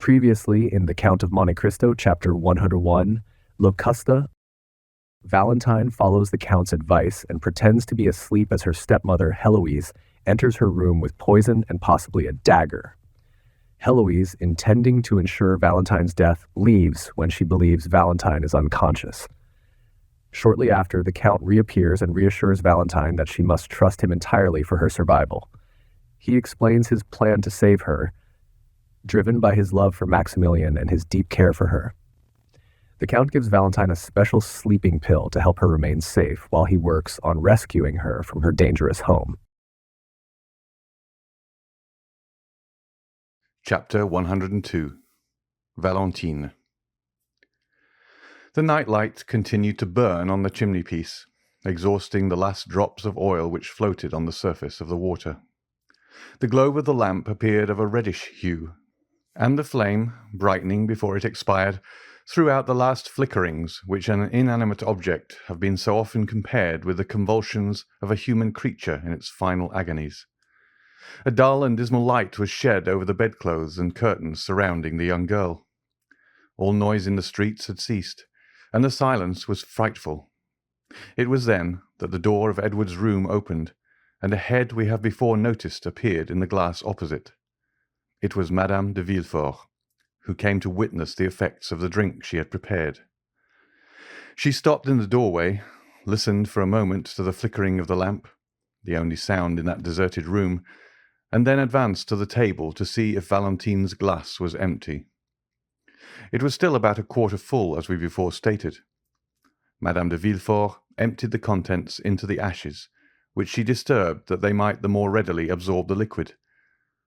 Previously in The Count of Monte Cristo, chapter 101, Locusta, Valentine follows the Count's advice and pretends to be asleep as her stepmother, Heloise, enters her room with poison and possibly a dagger. Heloise, intending to ensure Valentine's death, leaves when she believes Valentine is unconscious. Shortly after, the Count reappears and reassures Valentine that she must trust him entirely for her survival. He explains his plan to save her, driven by his love for Maximilian and his deep care for her. The Count gives Valentine a special sleeping pill to help her remain safe while he works on rescuing her from her dangerous home. Chapter 102 Valentine. The nightlight continued to burn on the chimney-piece, exhausting the last drops of oil which floated on the surface of the water. The globe of the lamp appeared of a reddish hue, and the flame, brightening before it expired, threw out the last flickerings which an inanimate object have been so often compared with the convulsions of a human creature in its final agonies. A dull and dismal light was shed over the bedclothes and curtains surrounding the young girl. All noise in the streets had ceased, and the silence was frightful. It was then that the door of Edward's room opened, and a head we have before noticed appeared in the glass opposite. It was Madame de Villefort, who came to witness the effects of the drink she had prepared. She stopped in the doorway, listened for a moment to the flickering of the lamp, the only sound in that deserted room, and then advanced to the table to see if Valentine's glass was empty. It was still about a quarter full, as we before stated. Madame de Villefort emptied the contents into the ashes, which she disturbed that they might the more readily absorb the liquid.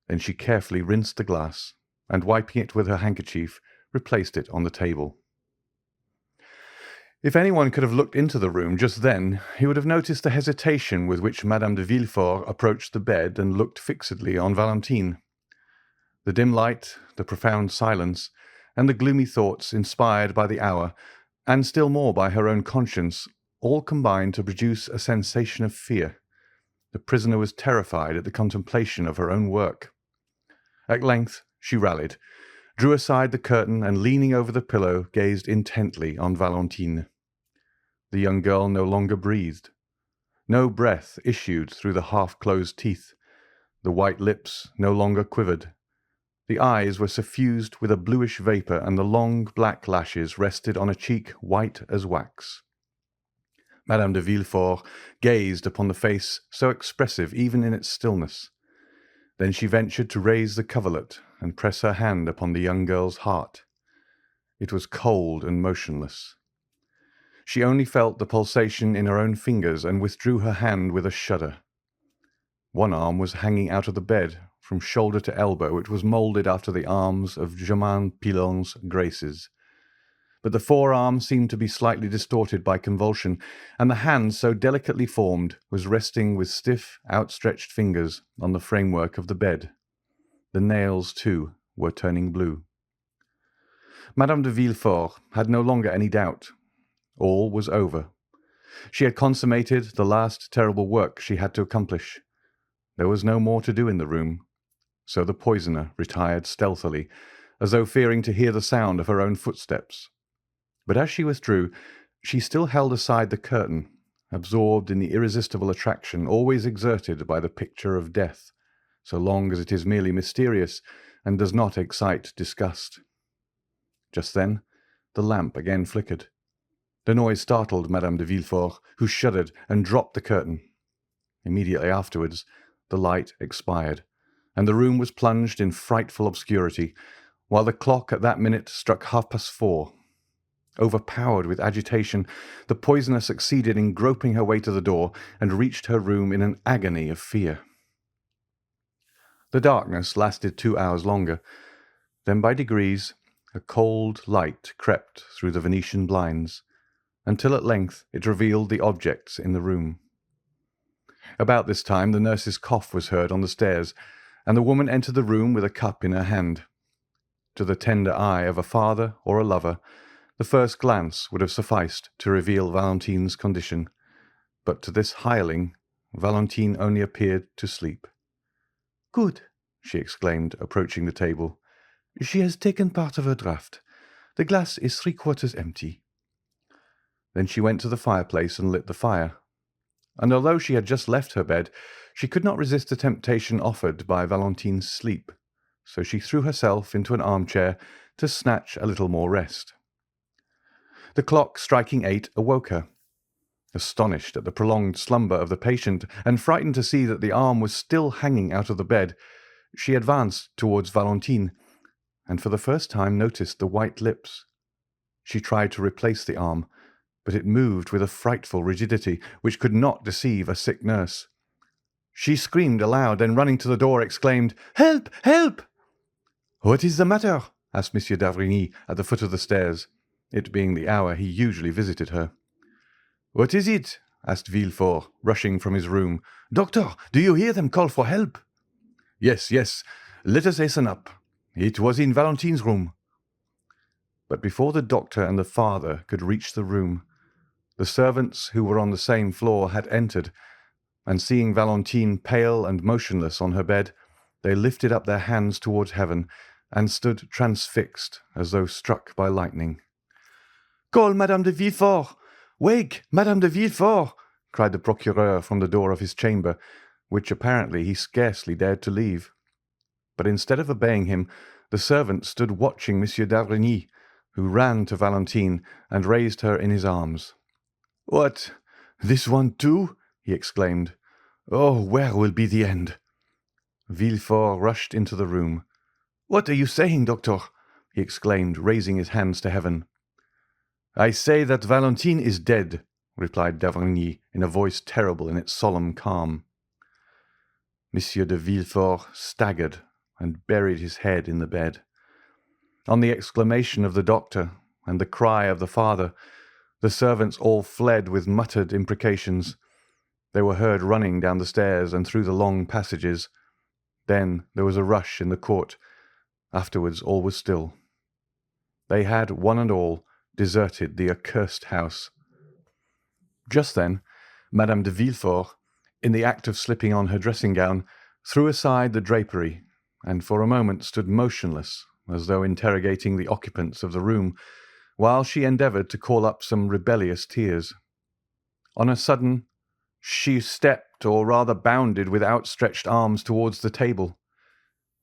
Then she carefully rinsed the glass, and wiping it with her handkerchief, replaced it on the table. If anyone could have looked into the room just then, he would have noticed the hesitation with which Madame de Villefort approached the bed and looked fixedly on Valentine. The dim light, the profound silence, and the gloomy thoughts inspired by the hour, and still more by her own conscience, all combined to produce a sensation of fear. The prisoner was terrified at the contemplation of her own work. At length she rallied, drew aside the curtain, and leaning over the pillow, gazed intently on Valentine. The young girl no longer breathed. No breath issued through the half-closed teeth. The white lips no longer quivered. The eyes were suffused with a bluish vapour, and the long black lashes rested on a cheek white as wax. Madame de Villefort gazed upon the face so expressive even in its stillness. Then she ventured to raise the coverlet and press her hand upon the young girl's heart. It was cold and motionless. She only felt the pulsation in her own fingers and withdrew her hand with a shudder. One arm was hanging out of the bed. From shoulder to elbow it was moulded after the arms of Germain Pilon's Graces. But the forearm seemed to be slightly distorted by convulsion, and the hand, so delicately formed, was resting with stiff, outstretched fingers on the framework of the bed. The nails, too, were turning blue. Madame de Villefort had no longer any doubt. All was over. She had consummated the last terrible work she had to accomplish. There was no more to do in the room, so the poisoner retired stealthily, as though fearing to hear the sound of her own footsteps. But as she withdrew, she still held aside the curtain, absorbed in the irresistible attraction always exerted by the picture of death, so long as it is merely mysterious and does not excite disgust. Just then the lamp again flickered. The noise startled Madame de Villefort, who shuddered and dropped the curtain. Immediately afterwards the light expired, and the room was plunged in frightful obscurity, while the clock at that minute struck 4:30. Overpowered with agitation, the poisoner succeeded in groping her way to the door, and reached her room in an agony of fear. The darkness lasted 2 hours longer. Then by degrees a cold light crept through the Venetian blinds, until at length it revealed the objects in the room. About this time the nurse's cough was heard on the stairs, and the woman entered the room with a cup in her hand. To the tender eye of a father or a lover, the first glance would have sufficed to reveal Valentine's condition, but to this hireling Valentine only appeared to sleep. "Good!" she exclaimed, approaching the table. She has taken part of her draught. The glass is three-quarters empty." Then she went to the fireplace and lit the fire, and although she had just left her bed, she could not resist the temptation offered by Valentine's sleep, so she threw herself into an armchair to snatch a little more rest. The clock striking 8 awoke her. Astonished at the prolonged slumber of the patient, and frightened to see that the arm was still hanging out of the bed, she advanced towards Valentine, and for the first time noticed the white lips. She tried to replace the arm, but it moved with a frightful rigidity which could not deceive a sick nurse. She screamed aloud, then running to the door, exclaimed, "Help! Help!" "What is the matter?" asked Monsieur d'Avrigny at the foot of the stairs, it being the hour he usually visited her. "What is it?" asked Villefort, rushing from his room. "Doctor, do you hear them call for help?" "Yes, yes. Let us hasten up. It was in Valentine's room." But before the doctor and the father could reach the room, the servants who were on the same floor had entered, and seeing Valentine pale and motionless on her bed, they lifted up their hands towards heaven and stood transfixed as though struck by lightning. "Call Madame de Villefort! Wake, Madame de Villefort!" cried the procureur from the door of his chamber, which apparently he scarcely dared to leave. But instead of obeying him, the servant stood watching Monsieur d'Avrigny, who ran to Valentine and raised her in his arms. "What, this one too?" he exclaimed. "Oh, where will be the end?" Villefort rushed into the room. "What are you saying, doctor?" he exclaimed, raising his hands to heaven. "I say that Valentine is dead," replied d'Avrigny in a voice terrible in its solemn calm. Monsieur de Villefort staggered and buried his head in the bed. On the exclamation of the doctor and the cry of the father, the servants all fled with muttered imprecations. They were heard running down the stairs and through the long passages. Then there was a rush in the court. Afterwards all was still. They had, one and all, deserted the accursed house. Just then, Madame de Villefort, in the act of slipping on her dressing-gown, threw aside the drapery, and for a moment stood motionless, as though interrogating the occupants of the room, while she endeavoured to call up some rebellious tears. On a sudden, she stepped, or rather bounded, with outstretched arms towards the table.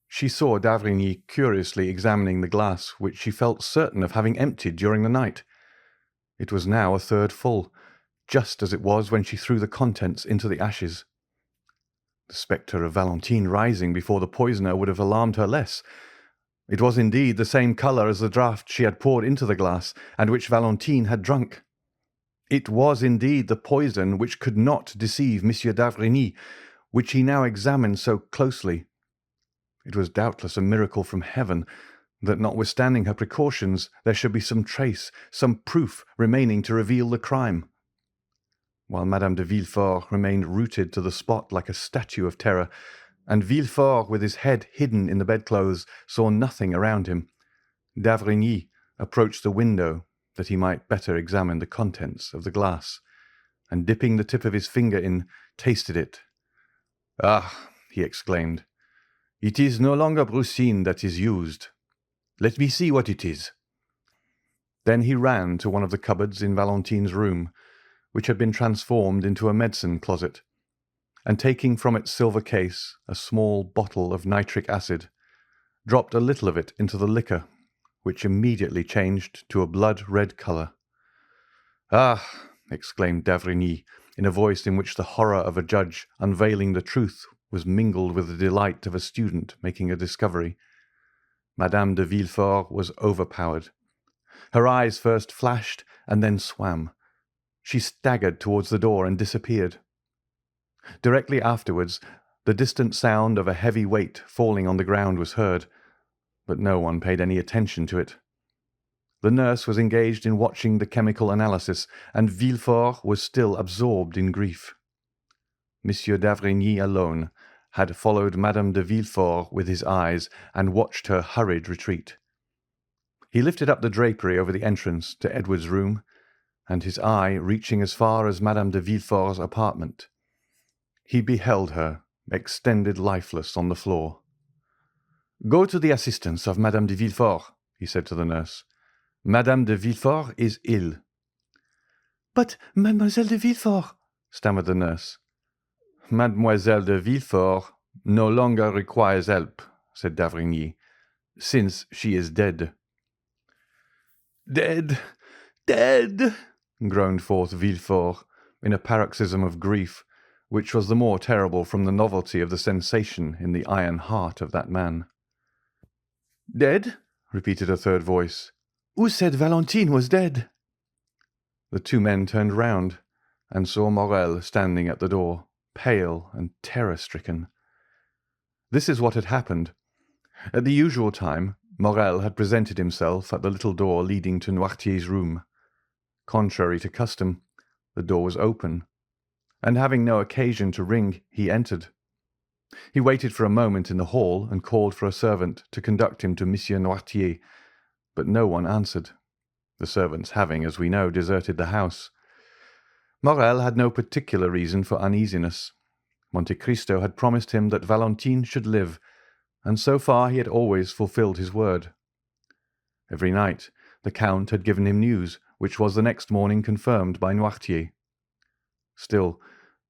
She saw d'Avrigny curiously examining the glass, which she felt certain of having emptied during the night. It was now a third full, just as it was when she threw the contents into the ashes. The spectre of Valentine rising before the poisoner would have alarmed her less. It was indeed the same colour as the draught she had poured into the glass, and which Valentine had drunk. It was indeed the poison which could not deceive Monsieur d'Avrigny, which he now examined so closely. It was doubtless a miracle from heaven that, notwithstanding her precautions, there should be some trace, some proof remaining to reveal the crime. While Madame de Villefort remained rooted to the spot like a statue of terror, and Villefort, with his head hidden in the bedclothes, saw nothing around him, d'Avrigny approached the window that he might better examine the contents of the glass, and dipping the tip of his finger in, tasted it. "Ah!" he exclaimed, "it is no longer brucine that is used. Let me see what it is." Then he ran to one of the cupboards in Valentine's room, which had been transformed into a medicine closet, and taking from its silver case a small bottle of nitric acid, dropped a little of it into the liquor, which immediately changed to a blood-red colour. "Ah!" exclaimed d'Avrigny, in a voice in which the horror of a judge unveiling the truth was mingled with the delight of a student making a discovery. Madame de Villefort was overpowered. Her eyes first flashed and then swam. She staggered towards the door and disappeared. Directly afterwards, the distant sound of a heavy weight falling on the ground was heard, but no one paid any attention to it. The nurse was engaged in watching the chemical analysis, and Villefort was still absorbed in grief. Monsieur d'Avrigny alone had followed Madame de Villefort with his eyes and watched her hurried retreat. He lifted up the drapery over the entrance to Edward's room, and his eye reaching as far as Madame de Villefort's apartment, he beheld her extended lifeless on the floor. Go to the assistance of Madame de Villefort, he said to the nurse. Madame de Villefort is ill. But Mademoiselle de Villefort, stammered the nurse. Mademoiselle de Villefort no longer requires help, said d'Avrigny, since she is dead. Dead, dead, groaned forth Villefort in a paroxysm of grief, which was the more terrible from the novelty of the sensation in the iron heart of that man. Dead? repeated a third voice. Who said Valentine was dead? The two men turned round and saw Morel standing at the door, pale and terror-stricken. This is what had happened. At the usual time, Morel had presented himself at the little door leading to Noirtier's room. Contrary to custom, the door was open, and having no occasion to ring, he entered. He waited for a moment in the hall and called for a servant to conduct him to Monsieur Noirtier, but no one answered, the servants having, as we know, deserted the house. Morel had no particular reason for uneasiness. Monte Cristo had promised him that Valentine should live, and so far he had always fulfilled his word. Every night the Count had given him news, which was the next morning confirmed by Noirtier. Still,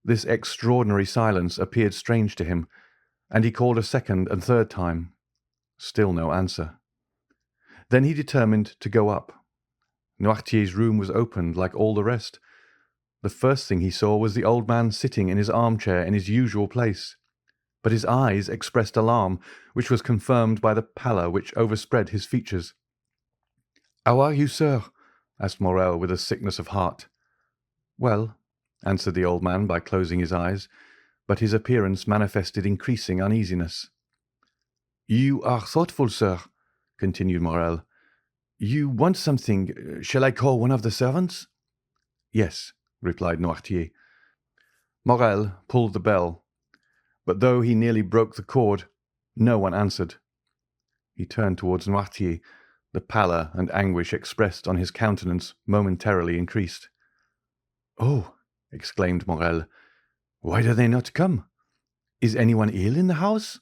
this extraordinary silence appeared strange to him, and he called a second and third time. Still no answer. Then he determined to go up. Noirtier's room was opened like all the rest. The first thing he saw was the old man sitting in his armchair in his usual place, but his eyes expressed alarm, which was confirmed by the pallor which overspread his features. "How are you, sir?" asked Morel with a sickness of heart. "Well," answered the old man by closing his eyes, but his appearance manifested increasing uneasiness. "You are thoughtful, sir," continued Morel. "You want something. Shall I call one of the servants?" "Yes," replied Noirtier. Morel pulled the bell, but though he nearly broke the cord, no one answered. He turned towards Noirtier. The pallor and anguish expressed on his countenance momentarily increased. "Oh!" exclaimed Morel. "Why do they not come? Is anyone ill in the house?"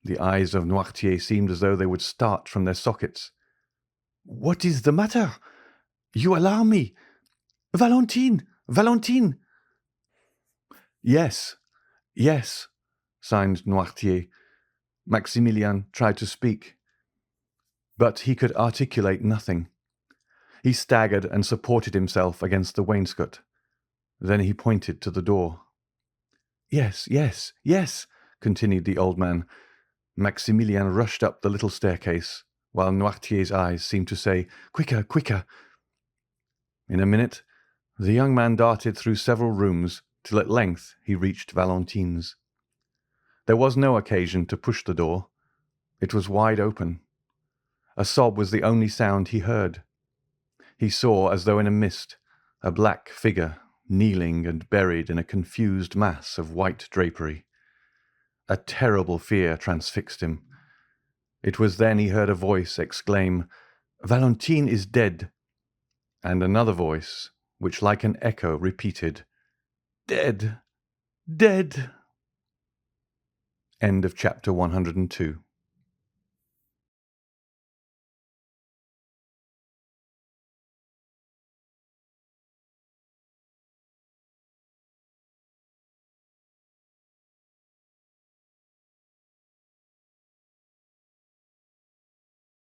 The eyes of Noirtier seemed as though they would start from their sockets. "What is the matter? You alarm me. Valentine! Valentine!" "Yes, yes," signed Noirtier. Maximilien tried to speak, but he could articulate nothing. He staggered and supported himself against the wainscot. Then he pointed to the door. "Yes, yes, yes," continued the old man. Maximilien rushed up the little staircase, while Noirtier's eyes seemed to say, "Quicker, quicker." In a minute the young man darted through several rooms, till at length he reached Valentine's. There was no occasion to push the door. It was wide open. A sob was the only sound he heard. He saw, as though in a mist, a black figure kneeling and buried in a confused mass of white drapery. A terrible fear transfixed him. It was then he heard a voice exclaim, "Valentine is dead," and another voice, which like an echo repeated, "Dead, dead." End of chapter 102.